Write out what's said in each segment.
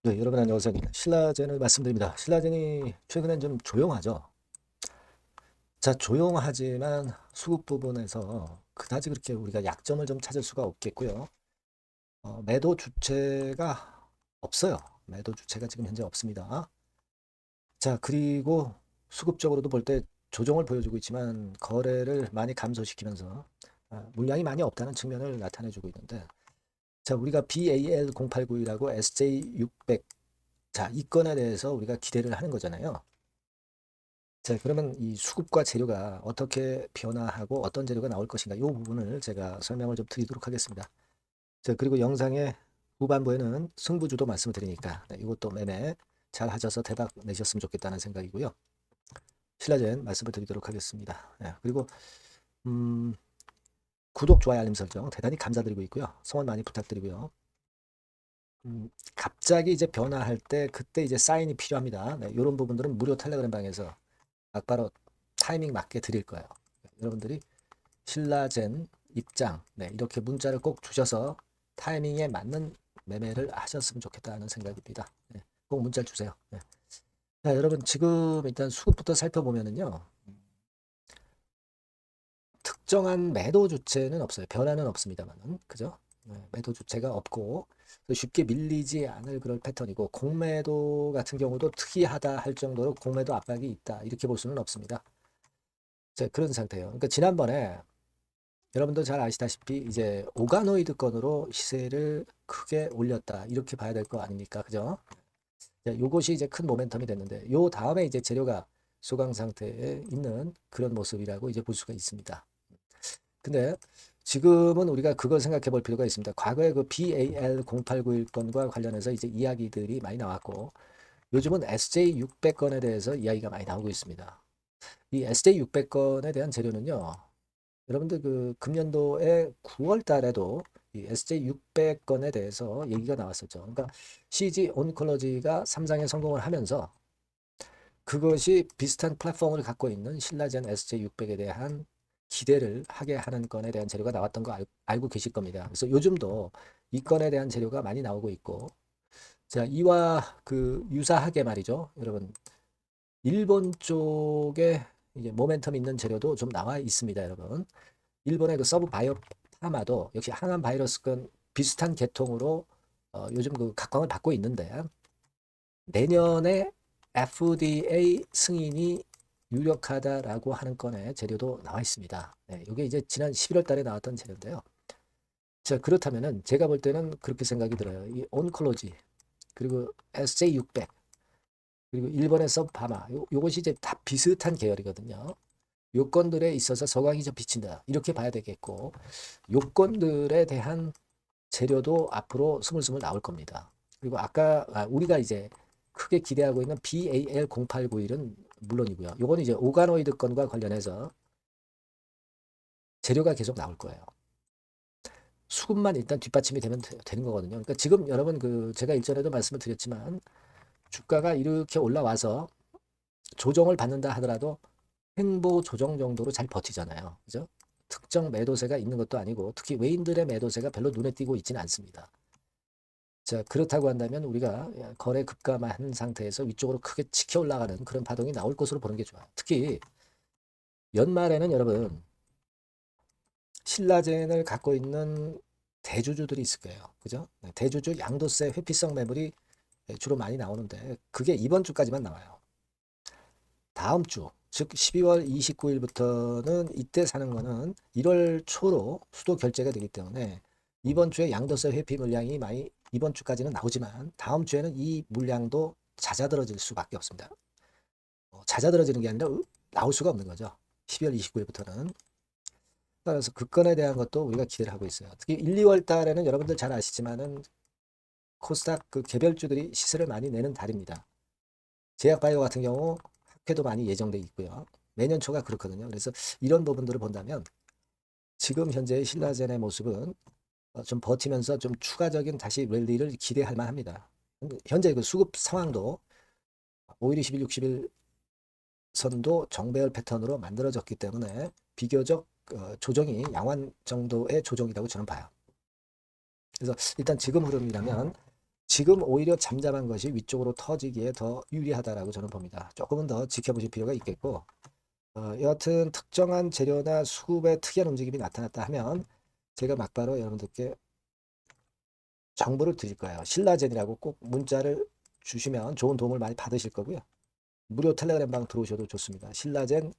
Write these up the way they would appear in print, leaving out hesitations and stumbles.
네, 여러분 안녕하세요. 신라젠을 말씀드립니다. 신라젠이 최근엔 좀 조용하죠. 자, 조용하지만 수급 부분에서 그다지 그렇게 우리가 약점을 좀 찾을 수가 없겠고요. 매도 주체가 없어요. 매도 주체가 지금 현재 없습니다. 자, 그리고 수급적으로도 볼 때 조정을 보여주고 있지만 거래를 많이 감소시키면서 물량이 많이 없다는 측면을 나타내주고 있는데, 자, 우리가 BAL0891하고 SJ600, 자, 이 건에 대해서 우리가 기대를 하는 거잖아요. 자, 그러면 이 수급과 재료가 어떻게 변화하고 어떤 재료가 나올 것인가, 이 부분을 제가 설명을 좀 드리도록 하겠습니다. 자, 그리고 영상의 후반부에는 승부주도 말씀을 드리니까 이것도 매매 잘 하셔서 대박 내셨으면 좋겠다는 생각이고요. 신라젠 말씀을 드리도록 하겠습니다. 그리고 음, 구독, 좋아요, 알림 설정 대단히 감사드리고 있고요. 성원 많이 부탁드리고요. 갑자기 이제 변화할 때 그때 이제 사인이 필요합니다. 이런 부분들은 무료 텔레그램 방에서 바로 타이밍 맞게 드릴 거예요. 여러분들이 신라젠 입장, 이렇게 문자를 꼭 주셔서 타이밍에 맞는 매매를 하셨으면 좋겠다는 생각입니다. 꼭 문자 주세요. 자, 여러분 지금 일단 수급부터 살펴보면은요. 특정한 매도 주체는 없어요. 변화는 없습니다만은, 그죠? 매도 주체가 없고 쉽게 밀리지 않을 그런 패턴이고, 공매도 같은 경우도 특이하다 할 정도로 공매도 압박이 있다 이렇게 볼 수는 없습니다. 자, 그런 상태예요. 그러니까 지난번에 여러분도 잘 아시다시피 이제 오가노이드 건으로 시세를 크게 올렸다 이렇게 봐야 될 거 아닙니까? 그죠? 자, 요것이 이제 큰 모멘텀이 됐는데 요 다음에 이제 재료가 소강 상태에 있는 그런 모습이라고 이제 볼 수가 있습니다. 근데 지금은 우리가 그걸 생각해 볼 필요가 있습니다. 과거에 그 BAL0891 건과 관련해서 이제 이야기들이 많이 나왔고, 요즘은 SJ600건에 대해서 이야기가 많이 나오고 있습니다. 이 SJ600건에 대한 재료는요, 여러분들 그 금년도에 9월 달에도 이 SJ600건에 대해서 얘기가 나왔었죠. 그러니까 CG 온컬러지가 삼상에 성공을 하면서 그것이 비슷한 플랫폼을 갖고 있는 신라젠 SJ600에 대한 기대를 하게 하는 건에 대한 재료가 나왔던 거 알고 계실 겁니다. 그래서 요즘도 이 건에 대한 재료가 많이 나오고 있고, 자, 이와 그 유사하게 말이죠. 여러분, 일본 쪽에 이제 모멘텀 있는 재료도 좀 나와 있습니다, 여러분. 일본의 그 서브 바이오 파마도 역시 항암 바이러스건 비슷한 계통으로 요즘 그 각광을 받고 있는데, 내년에 FDA 승인이 유력하다라고 하는 건의 재료도 나와 있습니다. 이게 이제 지난 11월 달에 나왔던 재료인데요. 자, 그렇다면은 제가 볼 때는 그렇게 생각이 들어요. 이 온콜로지 그리고 SJ600 그리고 일본의 서브파마 요것이 이제 다 비슷한 계열이거든요. 요건들에 있어서 서강이 좀 비친다 이렇게 봐야 되겠고, 요건들에 대한 재료도 앞으로 스물스물 나올 겁니다. 그리고 아까 우리가 이제 크게 기대하고 있는 BAL0891은 물론이고요. 요거는 이제 오가노이드 건과 관련해서 재료가 계속 나올 거예요. 수급만 일단 뒷받침이 되면 되는 거거든요. 그러니까 지금 여러분 그 제가 일전에도 말씀을 드렸지만 주가가 이렇게 올라와서 조정을 받는다 하더라도 횡보 조정 정도로 잘 버티잖아요. 그죠? 특정 매도세가 있는 것도 아니고 특히 외인들의 매도세가 별로 눈에 띄고 있지는 않습니다. 자, 그렇다고 한다면 우리가 거래 급감한 상태에서 위쪽으로 크게 치켜 올라가는 그런 파동이 나올 것으로 보는 게 좋아요. 특히 연말에는 여러분 신라젠을 갖고 있는 대주주들이 있을 거예요. 그죠? 대주주 양도세 회피성 매물이 주로 많이 나오는데 그게 이번 주까지만 나와요. 다음 주, 즉 12월 29일부터는 이때 사는 거는 1월 초로 수도 결제가 되기 때문에 이번 주에 양도세 회피 물량이 많이 이번 주까지는 나오지만 다음 주에는 이 물량도 잦아들어질 수밖에 없습니다. 잦아들어지는 게 아니라 나올 수가 없는 거죠. 12월 29일부터는. 따라서 그 건에 대한 것도 우리가 기대를 하고 있어요. 특히 1, 2월 달에는 여러분들 잘 아시지만은 코스닥 그 개별주들이 시세를 많이 내는 달입니다. 제약바이오 같은 경우 학회도 많이 예정돼 있고요. 내년 초가 그렇거든요. 그래서 이런 부분들을 본다면 지금 현재의 신라젠의 모습은 좀 버티면서 좀 추가적인 다시 랠리를 기대할 만합니다. 현재 그 수급 상황도 5일, 20일, 60일 선도 정배열 패턴으로 만들어졌기 때문에 비교적 조정이 양호한 정도의 조정이라고 저는 봐요. 그래서 일단 지금 흐름이라면 지금 오히려 잠잠한 것이 위쪽으로 터지기에 더 유리하다라고 저는 봅니다. 조금은 더 지켜보실 필요가 있겠고, 여하튼 특정한 재료나 수급의 특이한 움직임이 나타났다 하면 제가 막바로 여러분들께 정보를 드릴 거예요. 신라젠이라고 꼭 문자를 주시면 좋은 도움을 많이 받으실 거고요. 무료 텔레그램방 들어오셔도 좋습니다. 신라젠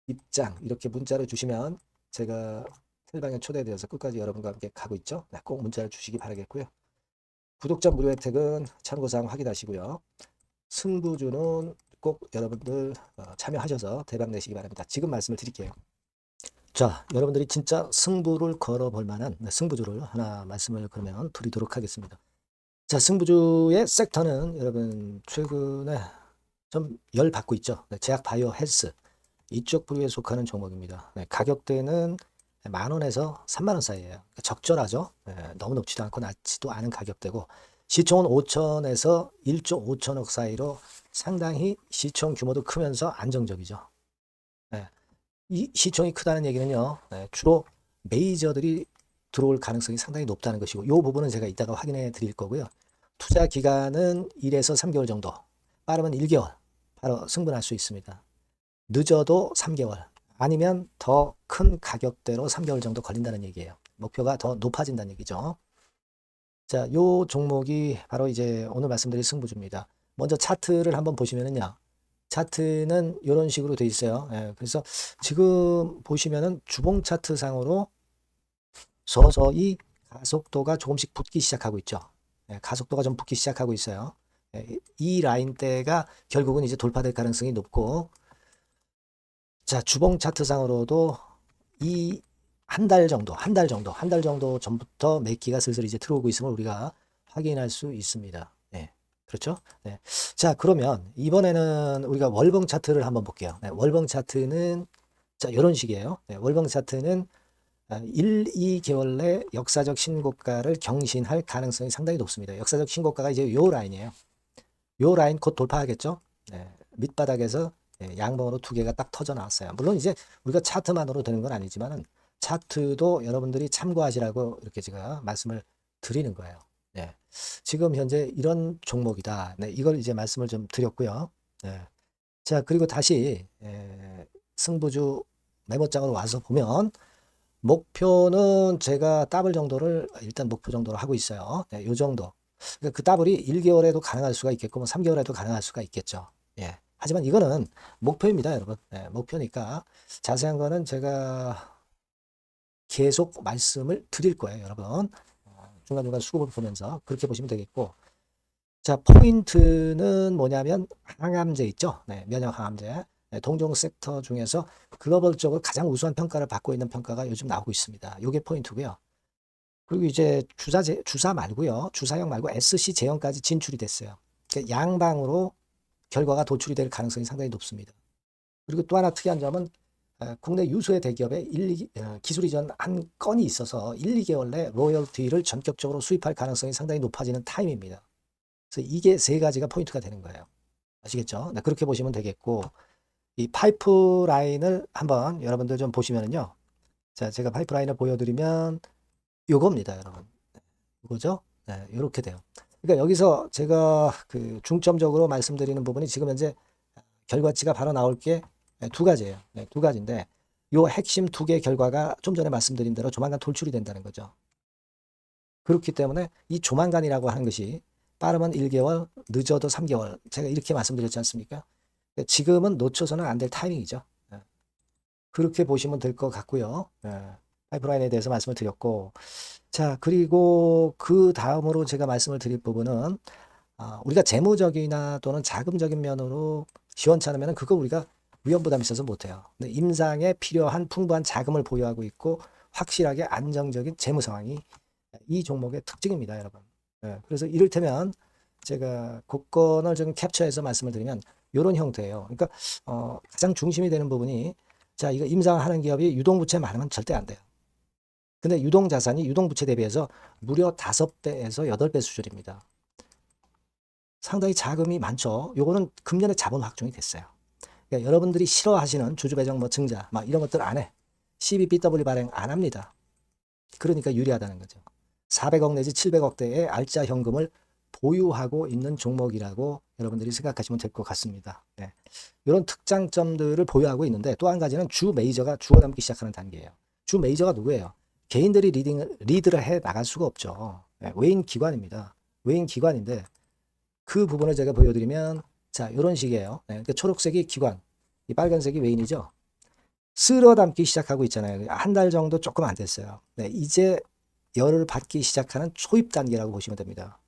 입장 이렇게 문자를 주시면 제가 텔방에 초대되어서 끝까지 여러분과 함께 가고 있죠. 네, 꼭 문자를 주시기 바라겠고요. 구독자 무료 혜택은 참고사항 확인하시고요. 승부주는 꼭 여러분들 참여하셔서 대박 내시기 바랍니다. 지금 말씀을 드릴게요. 자, 여러분들이 진짜 승부를 걸어볼 만한 승부주를 하나 말씀을 그러면 드리도록 하겠습니다. 자, 승부주의 섹터는 여러분 최근에 좀 열 받고 있죠. 제약 바이오 헬스 이쪽 부류에 속하는 종목입니다. 가격대는 10,000원에서 30,000원 사이에요. 적절하죠. 너무 높지도 않고 낮지도 않은 가격대고 시총은 5천에서 1조 5천억 사이로 상당히 시총 규모도 크면서 안정적이죠. 이 시총이 크다는 얘기는요. 주로 메이저들이 들어올 가능성이 상당히 높다는 것이고 이 부분은 제가 이따가 확인해 드릴 거고요. 투자 기간은 1에서 3개월 정도, 빠르면 1개월 바로 승분할 수 있습니다. 늦어도 3개월 아니면 더 큰 가격대로 3개월 정도 걸린다는 얘기예요. 목표가 더 높아진다는 얘기죠. 자, 요 종목이 바로 이제 오늘 말씀드릴 승부주입니다. 먼저 차트를 한번 보시면은요. 차트는 이런 식으로 돼 있어요. 그래서 지금 보시면은 주봉 차트 상으로 서서히 가속도가 조금씩 붙기 시작하고 있죠. 가속도가 좀 붙기 시작하고 있어요. 이 라인대가 결국은 이제 돌파될 가능성이 높고, 자, 주봉 차트 상으로도 이 한 달 정도 전부터 매기가 슬슬 이제 들어오고 있음을 우리가 확인할 수 있습니다. 그렇죠? 자, 그러면 이번에는 우리가 월봉 차트를 한번 볼게요. 월봉 차트는 자, 이런 식이에요. 월봉 차트는 1, 2개월 내 역사적 신고가를 경신할 가능성이 상당히 높습니다. 역사적 신고가가 이제 요 라인이에요. 요 라인 곧 돌파하겠죠? 밑바닥에서 양봉으로 두 개가 딱 터져 나왔어요. 물론 이제 우리가 차트만으로 되는 건 아니지만은 차트도 여러분들이 참고하시라고 이렇게 제가 말씀을 드리는 거예요. 지금 현재 이런 종목이다. 이걸 이제 말씀을 좀 드렸고요. 자, 그리고 다시 승부주 메모장으로 와서 보면 목표는 제가 더블 정도를 일단 목표 정도로 하고 있어요. 요 정도. 그러니까 그 더블이 1개월에도 가능할 수가 있겠고, 뭐 3개월에도 가능할 수가 있겠죠. 하지만 이거는 목표입니다, 여러분. 목표니까 자세한 거는 제가 계속 말씀을 드릴 거예요, 여러분. 중간중간 수급을 보면서 그렇게 보시면 되겠고, 자, 포인트는 뭐냐면 항암제 있죠. 면역 항암제. 동종 섹터 중에서 글로벌적으로 가장 우수한 평가를 받고 있는 평가가 요즘 나오고 있습니다. 이게 포인트고요. 그리고 이제 주사 말고요. 주사형 말고 SC 제형까지 진출이 됐어요. 그러니까 양방으로 결과가 도출이 될 가능성이 상당히 높습니다. 그리고 또 하나 특이한 점은 국내 유수의 대기업에 기술 이전 한 건이 있어서 1, 2개월 내 로열티를 전격적으로 수입할 가능성이 상당히 높아지는 타임입니다. 그래서 이게 세 가지가 포인트가 되는 거예요. 아시겠죠? 그렇게 보시면 되겠고, 이 파이프라인을 한번 여러분들 좀 보시면은요. 자, 제가 파이프라인을 보여드리면 요겁니다, 여러분. 이거죠? 이렇게 돼요. 그러니까 여기서 제가 그 중점적으로 말씀드리는 부분이 지금 현재 결과치가 바로 나올 게 두 가지예요. 두 가지인데 요 핵심 두 개의 결과가 좀 전에 말씀드린 대로 조만간 돌출이 된다는 거죠. 그렇기 때문에 이 조만간이라고 하는 것이 빠르면 1개월, 늦어도 3개월. 제가 이렇게 말씀드렸지 않습니까? 지금은 놓쳐서는 안 될 타이밍이죠. 그렇게 보시면 될 것 같고요. 파이프라인에 대해서 말씀을 드렸고, 자, 그리고 그 다음으로 제가 말씀을 드릴 부분은 우리가 재무적이나 또는 자금적인 면으로 시원치 않으면 그거 우리가 위험 부담이 있어서 못해요. 근데 임상에 필요한 풍부한 자금을 보유하고 있고 확실하게 안정적인 재무 상황이 이 종목의 특징입니다, 여러분. 그래서 이를테면 제가 곡선을 좀 캡처해서 말씀을 드리면 이런 형태예요. 그러니까 가장 중심이 되는 부분이 자, 이거 임상하는 기업이 유동부채 많으면 절대 안 돼요. 근데 유동자산이 유동부채 대비해서 무려 5배에서 8배 수준입니다. 상당히 자금이 많죠. 요거는 금년에 자본 확정이 됐어요. 그러니까 여러분들이 싫어하시는 주주배정 뭐 증자 막 이런 것들 안 해. CBBW 발행 안 합니다. 그러니까 유리하다는 거죠. 400억 내지 700억대의 알짜 현금을 보유하고 있는 종목이라고 여러분들이 생각하시면 될 것 같습니다. 네. 이런 특장점들을 보유하고 있는데 또 한 가지는 주 메이저가 주워담기 시작하는 단계예요. 주 메이저가 누구예요? 개인들이 리드를 해 나갈 수가 없죠. 네. 외인 기관입니다. 외인 기관인데 그 부분을 제가 보여드리면 자 이런 식이에요. 네. 그러니까 초록색이 기관, 이 빨간색이 외인이죠. 쓸어 담기 시작하고 있잖아요. 한 달 정도 조금 안 됐어요. 네. 이제 열을 받기 시작하는 초입 단계라고 보시면 됩니다.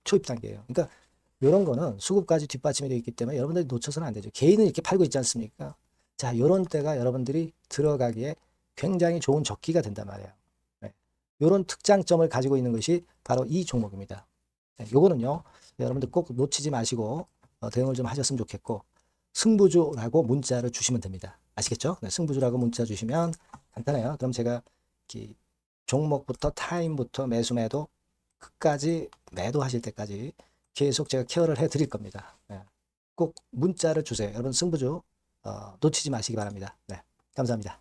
초입 단계예요. 그러니까 이런 거는 수급까지 뒷받침이 되어 있기 때문에 여러분들이 놓쳐서는 안 되죠. 개인은 이렇게 팔고 있지 않습니까? 자, 이런 때가 여러분들이 들어가기에 굉장히 좋은 적기가 된단 말이에요. 네. 이런 특장점을 가지고 있는 것이 바로 이 종목입니다. 네, 요거는요, 여러분들 꼭 놓치지 마시고 대응을 좀 하셨으면 좋겠고, 승부주라고 문자를 주시면 됩니다. 아시겠죠? 네, 승부주라고 문자 주시면 간단해요. 그럼 제가 이렇게 종목부터 타임부터 매수 매도 끝까지 매도하실 때까지 계속 제가 케어를 해 드릴 겁니다. 네. 꼭 문자를 주세요. 여러분 승부주 놓치지 마시기 바랍니다. 네. 감사합니다.